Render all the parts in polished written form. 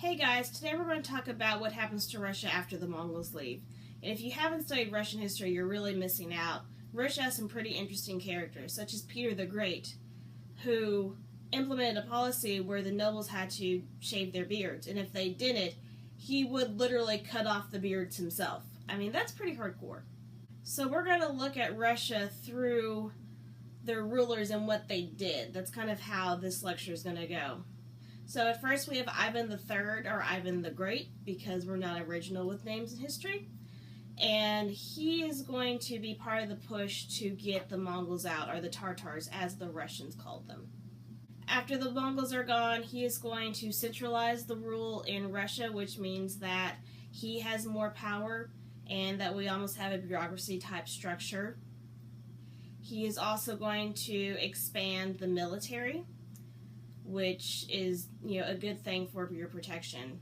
Hey guys, today we're going to talk about what happens to Russia after the Mongols leave. And if you haven't studied Russian history, you're really missing out. Russia has some pretty interesting characters, such as Peter the Great, who implemented a policy where the nobles had to shave their beards, and if they didn't, he would literally cut off the beards himself. I mean, that's pretty hardcore. So we're going to look at Russia through their rulers and what they did. That's kind of how this lecture is going to go. So at first we have Ivan III, or Ivan the Great, because we're not original with names in history. And he is going to be part of the push to get the Mongols out, or the Tartars, as the Russians called them. After the Mongols are gone, he is going to centralize the rule in Russia, which means that he has more power and that we almost have a bureaucracy type structure. He is also going to expand the military, which is, a good thing for your protection.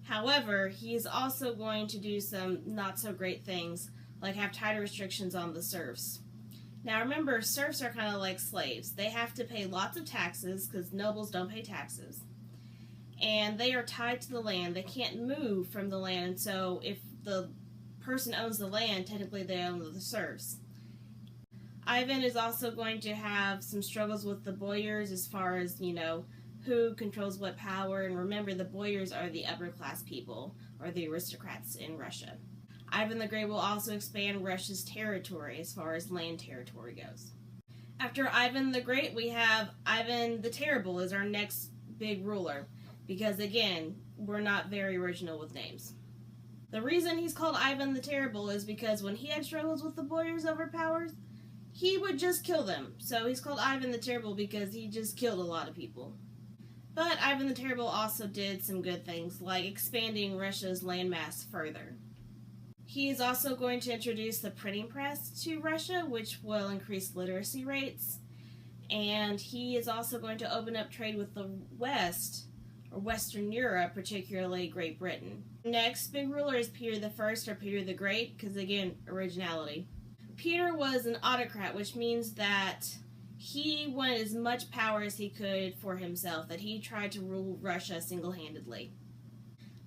However, he is also going to do some not so great things, like have tighter restrictions on the serfs. Now remember, serfs are kind of like slaves. They have to pay lots of taxes because nobles don't pay taxes. And they are tied to the land. They can't move from the land, and so if the person owns the land, technically they own the serfs. Ivan is also going to have some struggles with the boyars as far as, who controls what power. And remember, the boyars are the upper class people, or the aristocrats in Russia. Ivan the Great will also expand Russia's territory as far as land territory goes. After Ivan the Great, we have Ivan the Terrible as our next big ruler, because again, we're not very original with names. The reason he's called Ivan the Terrible is because when he had struggles with the boyars over powers, he would just kill them. So he's called Ivan the Terrible because he just killed a lot of people. But Ivan the Terrible also did some good things, like expanding Russia's landmass further. He is also going to introduce the printing press to Russia, which will increase literacy rates. And he is also going to open up trade with the West, or Western Europe, particularly Great Britain. Next big ruler is Peter the First, or Peter the Great, because again, originality. Peter was an autocrat, which means that he wanted as much power as he could for himself, that he tried to rule Russia single-handedly.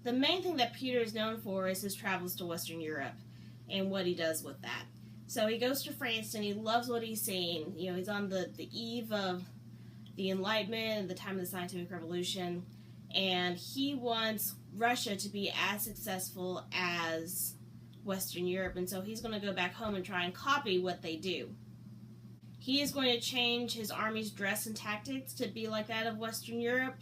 The main thing that Peter is known for is his travels to Western Europe and what he does with that. So he goes to France and he loves what he's seeing. He's on the eve of the Enlightenment and the time of the scientific revolution, and he wants Russia to be as successful as Western Europe, and so he's going to go back home and try and copy what they do. He is going to change his army's dress and tactics to be like that of Western Europe.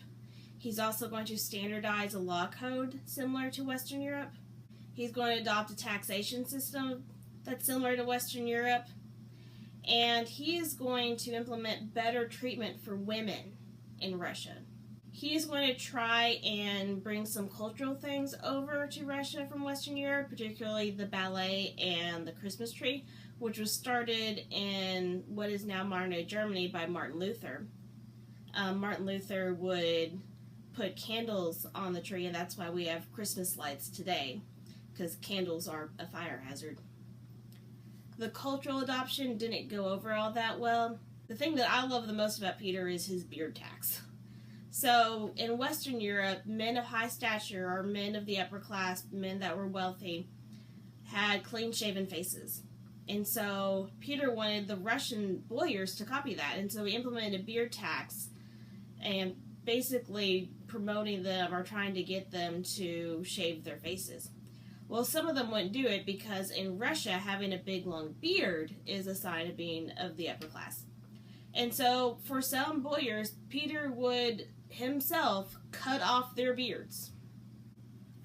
He's also going to standardize a law code similar to Western Europe. He's going to adopt a taxation system that's similar to Western Europe. And he is going to implement better treatment for women in Russia. He is going to try and bring some cultural things over to Russia from Western Europe, particularly the ballet and the Christmas tree, which was started in what is now modern-day Germany by Martin Luther. Martin Luther would put candles on the tree, and that's why we have Christmas lights today, because candles are a fire hazard. The cultural adoption didn't go over all that well. The thing that I love the most about Peter is his beard tax. So, in Western Europe, men of high stature, or men of the upper class, men that were wealthy, had clean-shaven faces. And so, Peter wanted the Russian boyars to copy that, and so he implemented a beard tax, and basically promoting them, or trying to get them to shave their faces. Well, some of them wouldn't do it, because in Russia, having a big, long beard is a sign of being of the upper class. And so, for some boyars, Peter would himself cut off their beards.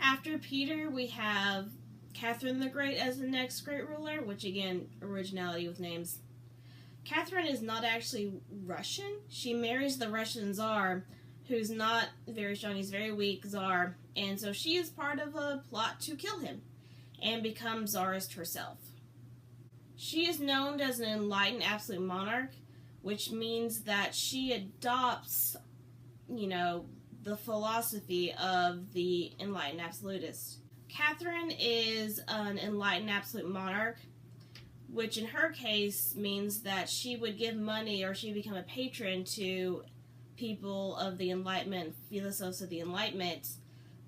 After Peter, we have Catherine the Great as the next great ruler, which again, originality with names. Catherine is not actually Russian. She marries the Russian Tsar, who's not very strong, he's very weak Tsar, and so she is part of a plot to kill him and become Tsarist herself. She is known as an enlightened absolute monarch, which means that she adopts, the philosophy of the enlightened absolutist. Catherine is an enlightened absolute monarch, which in her case means that she would give money, or she would become a patron to people of the Enlightenment, philosophers of the Enlightenment,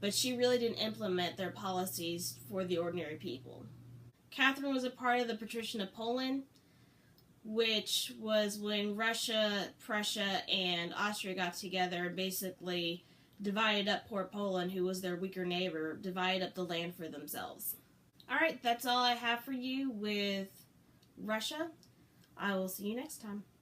but she really didn't implement their policies for the ordinary people. Catherine was a part of the Partition of Poland, which was when Russia, Prussia, and Austria got together and basically divided up poor Poland, who was their weaker neighbor, divided up the land for themselves. Alright, that's all I have for you with Russia. I will see you next time.